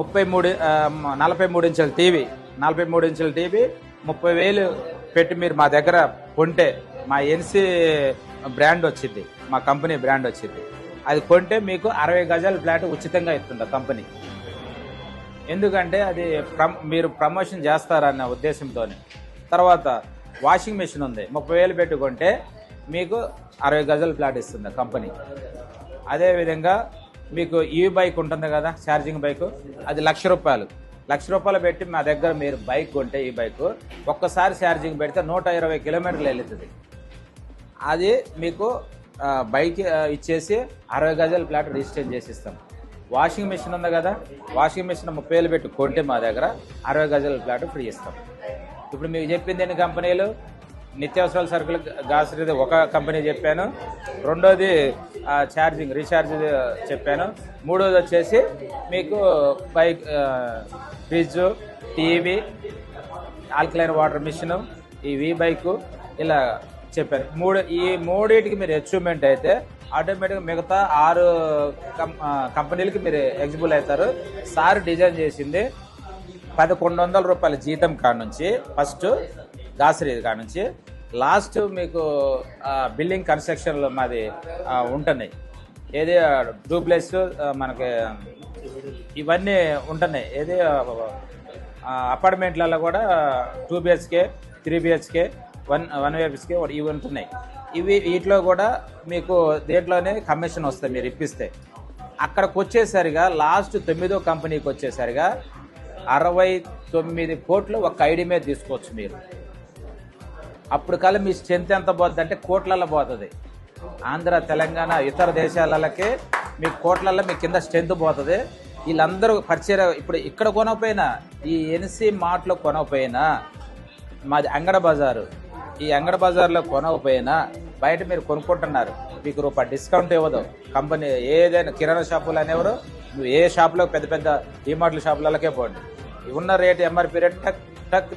43 ఇంచుల టీవీ 43 ఇంచుల టీవీ 30,000 పెట్టి మీరు మా దగ్గర కొంటే మా ఎన్సీ బ్రాండ్ వచ్చింది, మా కంపెనీ బ్రాండ్ వచ్చింది. అది కొంటే మీకు 60 గజాల ఫ్లాట్ ఉచితంగా ఇస్తుంది కంపెనీ. ఎందుకంటే అది మీరు ప్రమోషన్ చేస్తారన్న ఉద్దేశంతో. తర్వాత వాషింగ్ మెషిన్ ఉంది, 30,000 పెట్టుకుంటే మీకు 60 గజాల ఫ్లాట్ ఇస్తుంది కంపెనీ. అదేవిధంగా మీకు ఈ బైక్ ఉంటుంది కదా, ఛార్జింగ్ బైక్, అది ₹1,00,000 పెట్టి మా దగ్గర మీరు బైక్ కొంటే ఈ బైక్ ఒక్కసారి ఛార్జింగ్ పెడితే 120 కిలోమీటర్లు వెళ్తుంది. అది మీకు బైక్ ఇచ్చేసి 60 గజాల ఫ్లాట్ రిజిస్టర్ చేసి ఇస్తాం. వాషింగ్ మెషిన్ ఉంది కదా, వాషింగ్ మెషిన్ 30,000 పెట్టి కొంటే మా దగ్గర 60 గజాల ఫ్లాట్ ఫ్రీ ఇస్తాం. ఇప్పుడు మీకు చెప్పింది ఎన్ని కంపెనీలు? నిత్యావసరాల సరుకులు గ్రాసరీది ఒక కంపెనీ చెప్పాను, రెండోది ఛార్జింగ్ రీఛార్జ్ చెప్పాను, మూడోది వచ్చేసి మీకు bike, fridge, TV, alkaline water machine, E V bike ఇలా చెప్పాను. ఈ మూడింటికి మీరు అచీవ్మెంట్ అయితే ఆటోమేటిక్గా మిగతా 6 కంపెనీలకి మీరు ఎలిజిబుల్ అవుతారు. సార్ డిజైన్ చేసింది ₹1,100 జీతం కాడ నుంచి, ఫస్ట్ గ్రాసరీ కాడ నుంచి లాస్ట్ మీకు బిల్డింగ్ కన్స్ట్రక్షన్లో మాది ఉంటున్నాయి. ఏది డూప్లెక్స్ మనకి ఇవన్నీ ఉంటున్నాయి. ఏది అపార్ట్మెంట్లలో కూడా 2 BHK 3 BHK 1 BHK ఇవి ఉంటున్నాయి. వీటిలో కూడా మీకు దేంట్లోనే కమిషన్ వస్తుంది మీరు ఇప్పిస్తే. అక్కడికి వచ్చేసరిగా లాస్ట్ 9వ కంపెనీకి వచ్చేసరిగా 69 కోట్లు ఒక ఐడి మీద తీసుకోవచ్చు మీరు. అప్పుడు కల్లా మీ స్ట్రెంత్ ఎంత పోతుంది అంటే కోట్లలో పోతుంది. ఆంధ్ర, తెలంగాణ, ఇతర దేశాలకే మీ కోట్లలో మీ కింద స్ట్రెంత్ పోతుంది. వీళ్ళందరూ పరిచయం ఇప్పుడు ఇక్కడ కొనకపోయినా, ఈ ఎన్సీ మార్ట్లో కొనకపోయినా, మాది అంగడి బజారు, ఈ అంగడి బజార్లో కొనకపోయినా బయట మీరు కొనుక్కుంటున్నారు, మీకు రూపాయి డిస్కౌంట్ ఇవ్వదు కంపెనీ. ఏదైనా కిరాణా షాపులు అనేవారు, నువ్వు ఏ షాపులో పెద్ద పెద్ద డిమార్ట్ల షాపులకే పోండి, ఉన్న రేటు ఎంఆర్పి రేట్ టక్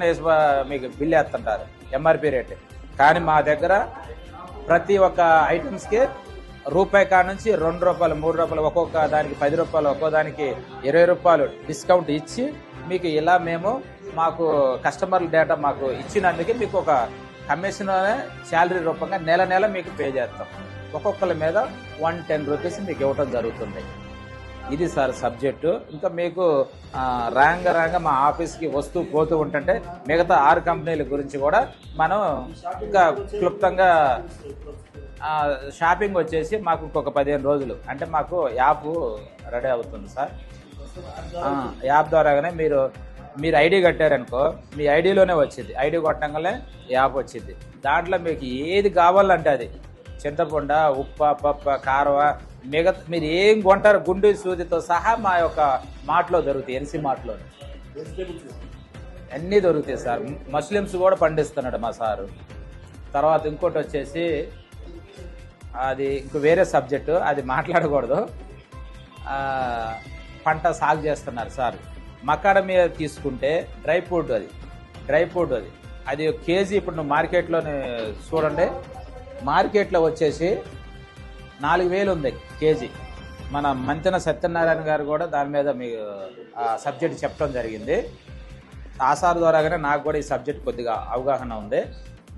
మీకు బిల్ వేస్తుంటారు ఎంఆర్పి రేట్. కానీ మా దగ్గర ప్రతి ఒక్క ఐటమ్స్కి రూపాయి కాడ నుంచి ₹2, ₹3, ఒక్కొక్క దానికి ₹10, ఒక్కో దానికి ₹20 డిస్కౌంట్ ఇచ్చి మీకు ఇలా మేము మాకు కస్టమర్ల డేటా మాకు ఇచ్చినందుకే మీకు ఒక కమిషన్ శాలరీ రూపంగా నెల మీకు పే చేస్తాం. ఒక్కొక్కరి మీద ₹110 మీకు ఇవ్వటం జరుగుతుంది. ఇది సార్ సబ్జెక్టు. ఇంకా మీకు రాంగ మా ఆఫీస్కి వస్తూ పోతూ ఉంటుంటే మిగతా 6 కంపెనీల గురించి కూడా మనం ఇంకా క్లుప్తంగా షాపింగ్ వచ్చేసి మాకు ఇంకొక 15 రోజులు అంటే మాకు యాప్ రెడీ అవుతుంది సార్. యాప్ ద్వారాగానే మీరు ఐడి కట్టారనుకో, మీ ఐడిలోనే వచ్చింది, ఐడి కొట్టంగానే యాప్ వచ్చింది. దాంట్లో మీకు ఏది కావాలంటే అది, చింతపండు, ఉప్ప, పప్ప, కారవ, మిగతా మీరు ఏం కొంటారు గుండె సూదితో సహా మా యొక్క మార్ట్లో దొరుకుతాయి. ఎన్సీ మార్ట్లో అన్నీ దొరుకుతాయి సార్. మస్లిమ్స్ కూడా పండిస్తున్నాడు మా సారు. తర్వాత ఇంకోటి వచ్చేసి అది ఇంకో వేరే సబ్జెక్టు, అది మాట్లాడకూడదు. పంట సాగు చేస్తున్నారు సార్. మకాడమీ తీసుకుంటే డ్రై ఫ్రూట్ అది కేజీ ఇప్పుడు నువ్వు మార్కెట్లోనే చూడండి, మార్కెట్లో వచ్చేసి 4,000 ఉంది కేజీ. మన మంతెన సత్యనారాయణ గారు కూడా దాని మీద మీ సబ్జెక్ట్ చెప్పడం జరిగింది. ఆసార్ ద్వారాగానే నాకు కూడా ఈ సబ్జెక్ట్ కొద్దిగా అవగాహన ఉంది.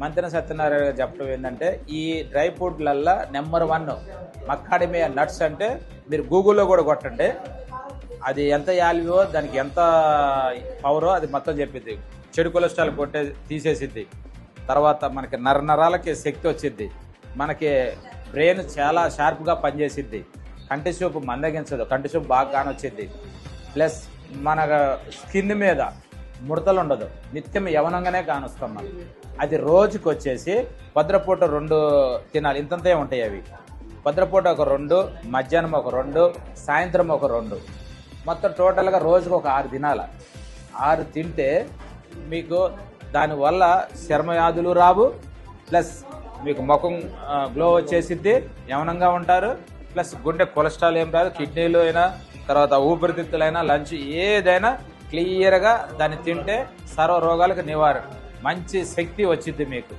మంతెన సత్యనారాయణ గారు చెప్పడం ఏంటంటే, ఈ డ్రై ఫ్రూట్లల్లో నెంబర్ 1 మకాడమియా నట్స్. అంటే మీరు గూగుల్లో కూడా కొట్టండి, అది ఎంత వాల్యూవో దానికి ఎంత పవరో అది మొత్తం చెప్పిద్ది. చెడు కొలెస్ట్రాల్ తీసేసిద్ది. తర్వాత మనకి నరాలకి శక్తి వచ్చిద్ది, మనకి బ్రెయిన్ చాలా షార్ప్గా పనిచేసిద్ది, కంటి చూపు మందగించదు, కంటి చూపు బాగా కానొచ్చిద్ది. ప్లస్ మన స్కిన్ మీద ముడతలు ఉండదు, నిత్యం యవనంగానే కానొస్తాం మనం. అది రోజుకి వచ్చేసి భద్రపూట 2 తినాలి, ఇంతంతే ఉంటాయి అవి. భద్రపూట ఒక 2, మధ్యాహ్నం ఒక 2, సాయంత్రం ఒక 2, మొత్తం టోటల్గా రోజుకు ఒక 6 తినాలి. 6 తింటే మీకు దానివల్ల చర్మ వ్యాధులు రావు, ప్లస్ మీకు ముఖం గ్లో వచ్చేసిద్ది, యవనంగా ఉంటారు. ప్లస్ గుండె కొలెస్ట్రాల్ ఏం రాదు, కిడ్నీలు అయినా, తర్వాత ఊపిరితిత్తులైనా, లంచ్ ఏదైనా క్లియర్గా దాన్ని తింటే సర్వ రోగాలకు నివారణ, మంచి శక్తి వచ్చిద్ది మీకు.